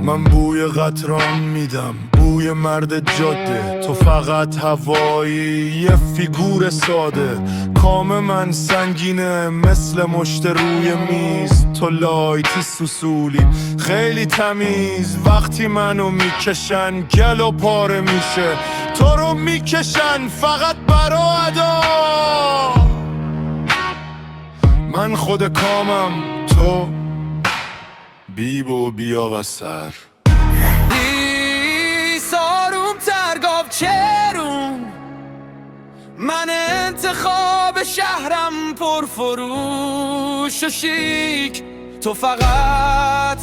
من بوی قطران میدم، بوی مرد جاده. تو فقط هوایی، یه فیگور ساده. کام من سنگینه مثل مشت روی میز، تو لایتی سوسولی خیلی تمیز. وقتی منو میکشن گل و پاره میشه، تو رو میکشن فقط برا ادا. من خود کامم، تو بیبو بیا و سر. ساروم ترگاو چرون، من انتخاب شهرم پرفروش و شیک. تو فقط